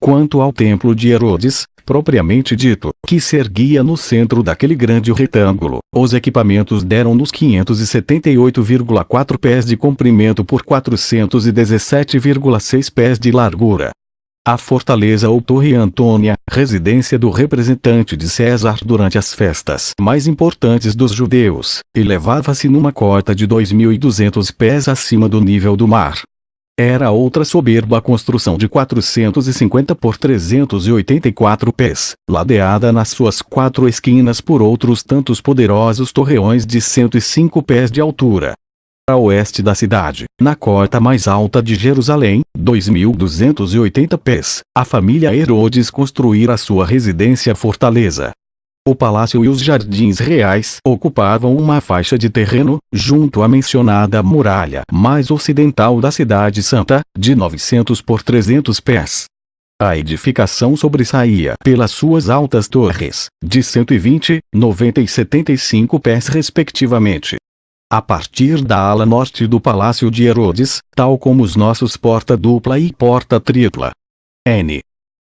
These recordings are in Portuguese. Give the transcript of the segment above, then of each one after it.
Quanto ao templo de Herodes, propriamente dito, que se erguia no centro daquele grande retângulo, os equipamentos deram-nos 578,4 pés de comprimento por 417,6 pés de largura. A fortaleza ou Torre Antônia, residência do representante de César durante as festas mais importantes dos judeus, elevava-se numa cota de 2.200 pés acima do nível do mar. Era outra soberba construção de 450 por 384 pés, ladeada nas suas 4 esquinas por outros tantos poderosos torreões de 105 pés de altura. A oeste da cidade, na cota mais alta de Jerusalém, 2.280 pés, a família Herodes construíra sua residência fortaleza. O palácio e os jardins reais ocupavam uma faixa de terreno, junto à mencionada muralha mais ocidental da cidade santa, de 900 por 300 pés. A edificação sobressaía pelas suas altas torres, de 120, 90 e 75 pés respectivamente. A partir da ala norte do palácio de Herodes, tal como os nossos porta-dupla e porta-tripla.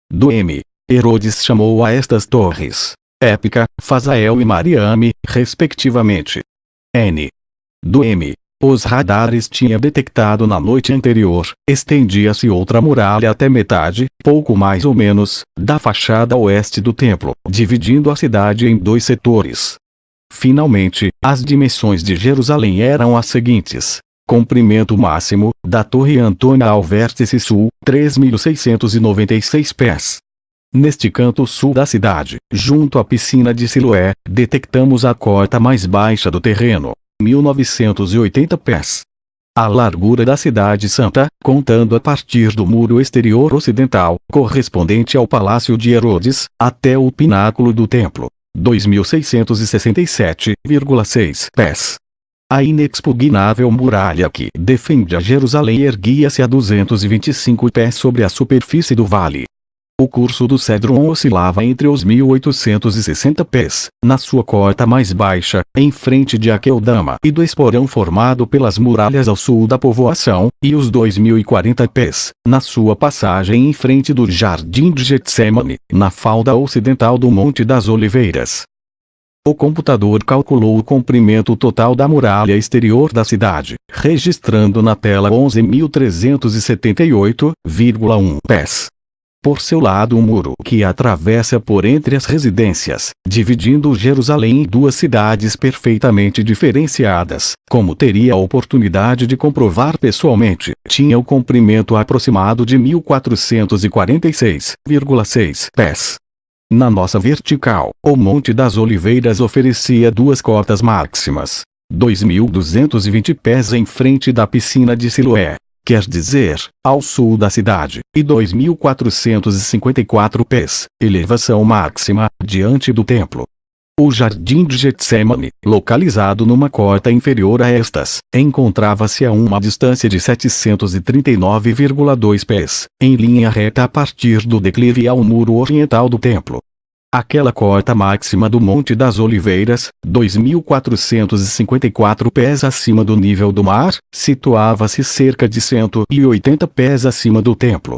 Do M. Herodes chamou a estas torres Épica, Fazael e Mariame, respectivamente. Do M. Os radares tinha detectado na noite anterior, estendia-se outra muralha até metade, pouco mais ou menos, da fachada oeste do templo, dividindo a cidade em 2 setores. Finalmente, as dimensões de Jerusalém eram as seguintes: comprimento máximo, da Torre Antônia ao vértice sul, 3.696 pés. Neste canto sul da cidade, junto à piscina de Siloé, detectamos a cota mais baixa do terreno, 1.980 pés. A largura da cidade santa, contando a partir do muro exterior ocidental, correspondente ao palácio de Herodes, até o pináculo do templo, 2.667,6 pés. A inexpugnável muralha que defende a Jerusalém erguia-se a 225 pés sobre a superfície do vale. O curso do Cédron oscilava entre os 1.860 pés, na sua cota mais baixa, em frente de Aqueldama e do esporão formado pelas muralhas ao sul da povoação, e os 2.040 pés, na sua passagem em frente do Jardim de Getsemane, na falda ocidental do Monte das Oliveiras. O computador calculou o comprimento total da muralha exterior da cidade, registrando na tela 11.378,1 pés. Por seu lado o muro que atravessa por entre as residências, dividindo Jerusalém em 2 cidades perfeitamente diferenciadas, como teria a oportunidade de comprovar pessoalmente, tinha o comprimento aproximado de 1.446,6 pés. Na nossa vertical, o Monte das Oliveiras oferecia 2 cotas máximas, 2.220 pés em frente da piscina de Siloé, quer dizer, ao sul da cidade, e 2.454 pés, elevação máxima, diante do templo. O Jardim de Getsemane, localizado numa cota inferior a estas, encontrava-se a uma distância de 739,2 pés, em linha reta a partir do declive ao muro oriental do templo. Aquela cota máxima do Monte das Oliveiras, 2.454 pés acima do nível do mar, situava-se cerca de 180 pés acima do templo.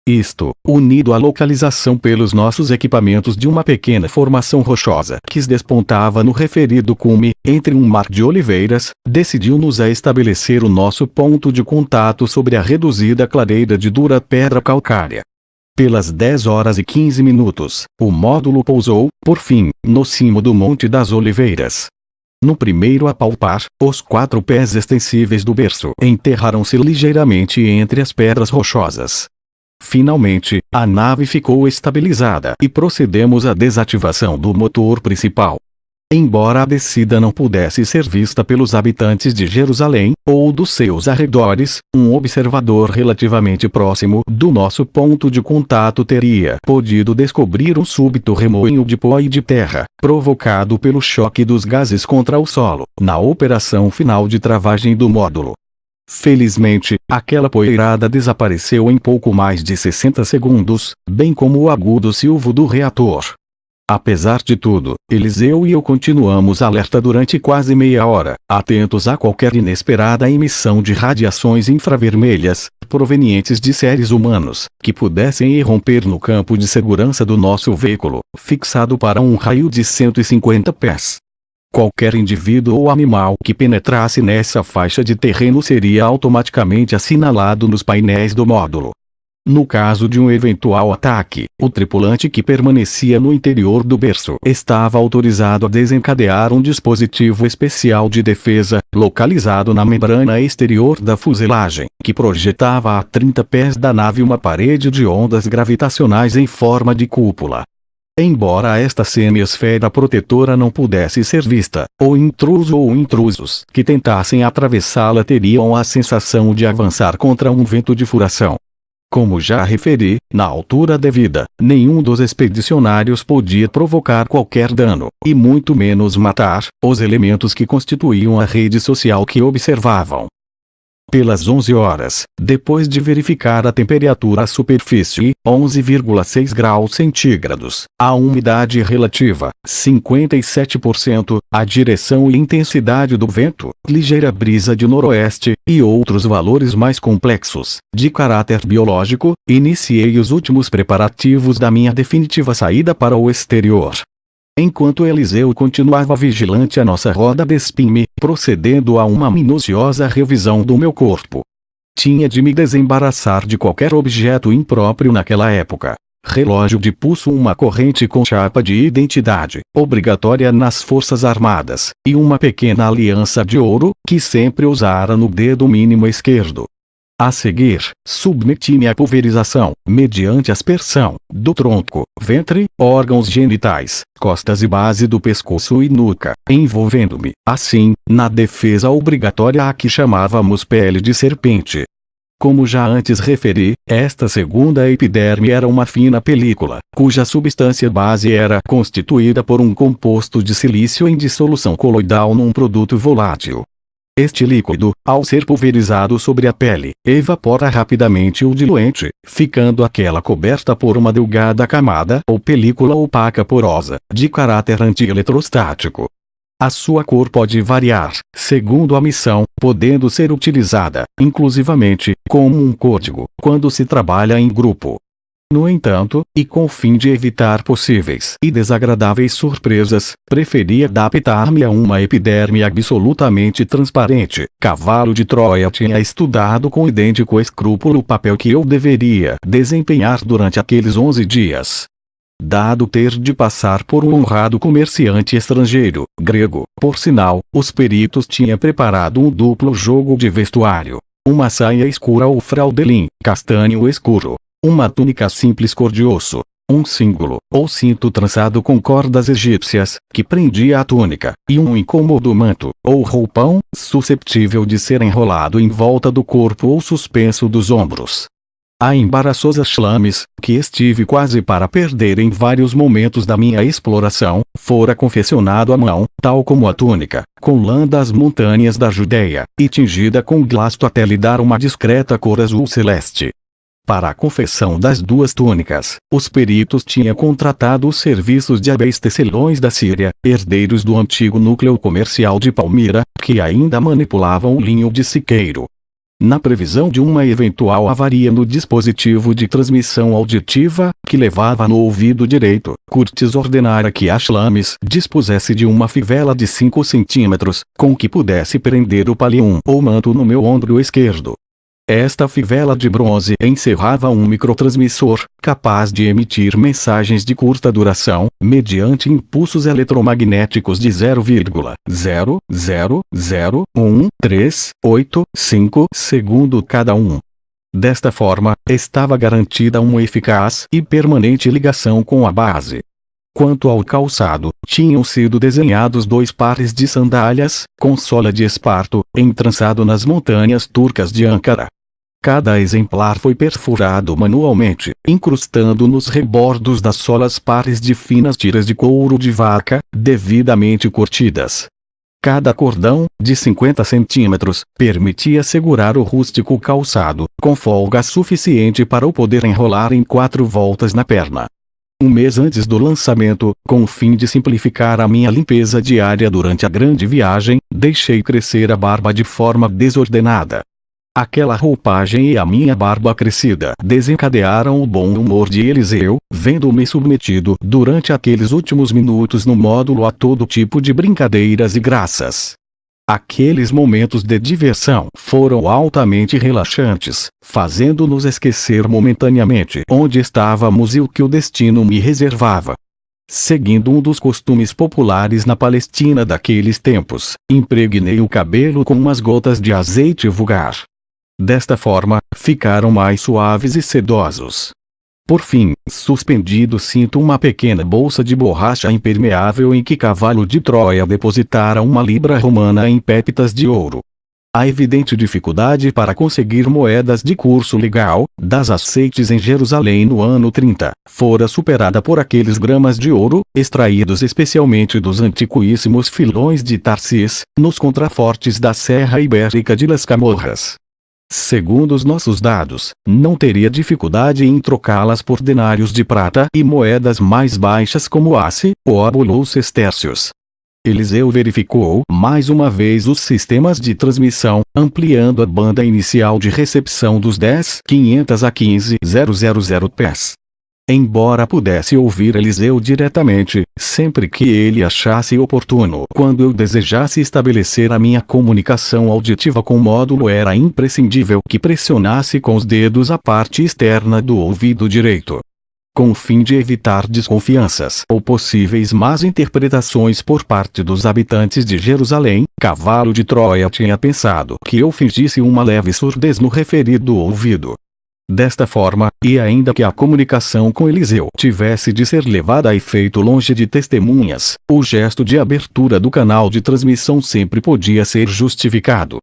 Isto, unido à localização pelos nossos equipamentos de uma pequena formação rochosa que despontava no referido cume, entre um mar de oliveiras, decidiu-nos a estabelecer o nosso ponto de contato sobre a reduzida clareira de dura pedra calcária. Pelas 10h15, o módulo pousou, por fim, no cimo do Monte das Oliveiras. No primeiro apalpar, os 4 pés extensíveis do berço enterraram-se ligeiramente entre as pedras rochosas. Finalmente, a nave ficou estabilizada e procedemos à desativação do motor principal. Embora a descida não pudesse ser vista pelos habitantes de Jerusalém, ou dos seus arredores, um observador relativamente próximo do nosso ponto de contato teria podido descobrir um súbito remoinho de pó e de terra, provocado pelo choque dos gases contra o solo, na operação final de travagem do módulo. Felizmente, aquela poeirada desapareceu em pouco mais de 60 segundos, bem como o agudo silvo do reator. Apesar de tudo, Eliseu e eu continuamos alerta durante quase meia hora, atentos a qualquer inesperada emissão de radiações infravermelhas, provenientes de seres humanos, que pudessem irromper no campo de segurança do nosso veículo, fixado para um raio de 150 pés. Qualquer indivíduo ou animal que penetrasse nessa faixa de terreno seria automaticamente assinalado nos painéis do módulo. No caso de um eventual ataque, o tripulante que permanecia no interior do berço estava autorizado a desencadear um dispositivo especial de defesa, localizado na membrana exterior da fuselagem, que projetava a 30 pés da nave uma parede de ondas gravitacionais em forma de cúpula. Embora esta semiesfera protetora não pudesse ser vista, o intruso ou intrusos que tentassem atravessá-la teriam a sensação de avançar contra um vento de furação. Como já referi, na altura devida, nenhum dos expedicionários podia provocar qualquer dano, e muito menos matar, os elementos que constituíam a rede social que observavam. Pelas 11 horas, depois de verificar a temperatura à superfície, 11,6 graus centígrados, a umidade relativa, 57%, a direção e intensidade do vento, ligeira brisa de noroeste, e outros valores mais complexos, de caráter biológico, iniciei os últimos preparativos da minha definitiva saída para o exterior. Enquanto Eliseu continuava vigilante à nossa roda de spin-me, procedendo a uma minuciosa revisão do meu corpo. Tinha de me desembaraçar de qualquer objeto impróprio naquela época. Relógio de pulso, uma corrente com chapa de identidade, obrigatória nas Forças Armadas, e uma pequena aliança de ouro, que sempre usara no dedo mínimo esquerdo. A seguir, submeti-me à pulverização, mediante aspersão, do tronco, ventre, órgãos genitais, costas e base do pescoço e nuca, envolvendo-me, assim, na defesa obrigatória a que chamávamos pele de serpente. Como já antes referi, esta segunda epiderme era uma fina película, cuja substância base era constituída por um composto de silício em dissolução coloidal num produto volátil. Este líquido, ao ser pulverizado sobre a pele, evapora rapidamente o diluente, ficando aquela coberta por uma delgada camada ou película opaca porosa, de caráter anti-eletrostático. A sua cor pode variar, segundo a missão, podendo ser utilizada, inclusivamente, como um código, quando se trabalha em grupo. No entanto, e com o fim de evitar possíveis e desagradáveis surpresas, preferia adaptar-me a uma epiderme absolutamente transparente. Cavalo de Troia tinha estudado com idêntico escrúpulo o papel que eu deveria desempenhar durante aqueles 11 dias. Dado ter de passar por um honrado comerciante estrangeiro, grego, por sinal, os peritos tinham preparado um duplo jogo de vestuário. Uma saia escura ou fraldelim, castanho escuro. Uma túnica simples cor de osso, um cíngulo, ou cinto trançado com cordas egípcias, que prendia a túnica, e um incômodo manto, ou roupão, susceptível de ser enrolado em volta do corpo ou suspenso dos ombros. A embaraçosa chalames, que estive quase para perder em vários momentos da minha exploração, fora confeccionado à mão, tal como a túnica, com lã das montanhas da Judéia, e tingida com glasto até lhe dar uma discreta cor azul celeste. Para a confecção das duas túnicas, os peritos tinham contratado os serviços de hábeis tecelões da Síria, herdeiros do antigo núcleo comercial de Palmira, que ainda manipulavam o linho de Siqueiro. Na previsão de uma eventual avaria no dispositivo de transmissão auditiva, que levava no ouvido direito, Curtis ordenara que a chalames dispusesse de uma fivela de 5 centímetros, com que pudesse prender o palium ou manto no meu ombro esquerdo. Esta fivela de bronze encerrava um microtransmissor, capaz de emitir mensagens de curta duração, mediante impulsos eletromagnéticos de 0,0001385 segundo cada um. Desta forma, estava garantida uma eficaz e permanente ligação com a base. Quanto ao calçado, tinham sido desenhados 2 pares de sandálias, com sola de esparto, entrançado nas montanhas turcas de Ankara. Cada exemplar foi perfurado manualmente, incrustando nos rebordos das solas pares de finas tiras de couro de vaca, devidamente curtidas. Cada cordão, de 50 centímetros, permitia segurar o rústico calçado, com folga suficiente para o poder enrolar em 4 voltas na perna. Um mês antes do lançamento, com o fim de simplificar a minha limpeza diária durante a grande viagem, deixei crescer a barba de forma desordenada. Aquela roupagem e a minha barba crescida desencadearam o bom humor de Eliseu, vendo-me submetido durante aqueles últimos minutos no módulo a todo tipo de brincadeiras e graças. Aqueles momentos de diversão foram altamente relaxantes, fazendo-nos esquecer momentaneamente onde estávamos e o que o destino me reservava. Seguindo um dos costumes populares na Palestina daqueles tempos, impregnei o cabelo com umas gotas de azeite vulgar. Desta forma, ficaram mais suaves e sedosos. Por fim, suspendido cinto uma pequena bolsa de borracha impermeável em que cavalo de Troia depositara uma libra romana em pépitas de ouro. A evidente dificuldade para conseguir moedas de curso legal, das aceites em Jerusalém no ano 30, fora superada por aqueles gramas de ouro, extraídos especialmente dos antiquíssimos filões de Tarsis, nos contrafortes da Serra Ibérica de Las Camorras. Segundo os nossos dados, não teria dificuldade em trocá-las por denários de prata e moedas mais baixas como asse, óbulo ou sestércios. Eliseu verificou mais uma vez os sistemas de transmissão, ampliando a banda inicial de recepção dos 10.500 a 15.000 pés. Embora pudesse ouvir Eliseu diretamente, sempre que ele achasse oportuno, quando eu desejasse estabelecer a minha comunicação auditiva com o módulo, era imprescindível que pressionasse com os dedos a parte externa do ouvido direito. Com o fim de evitar desconfianças ou possíveis más interpretações por parte dos habitantes de Jerusalém, Cavalo de Troia tinha pensado que eu fingisse uma leve surdez no referido ouvido. Desta forma, e ainda que a comunicação com Eliseu tivesse de ser levada a efeito longe de testemunhas, o gesto de abertura do canal de transmissão sempre podia ser justificado.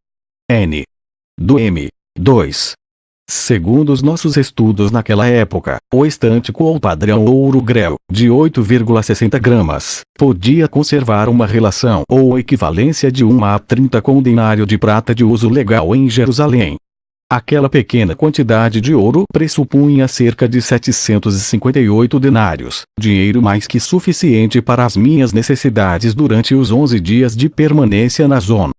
N. Do M. 2. Segundo os nossos estudos naquela época, o estântico ou padrão ouro-grel, de 8,60 gramas, podia conservar uma relação ou equivalência de 1:30 com o denário de prata de uso legal em Jerusalém. Aquela pequena quantidade de ouro pressupunha cerca de 758 denários, dinheiro mais que suficiente para as minhas necessidades durante os 11 dias de permanência na zona.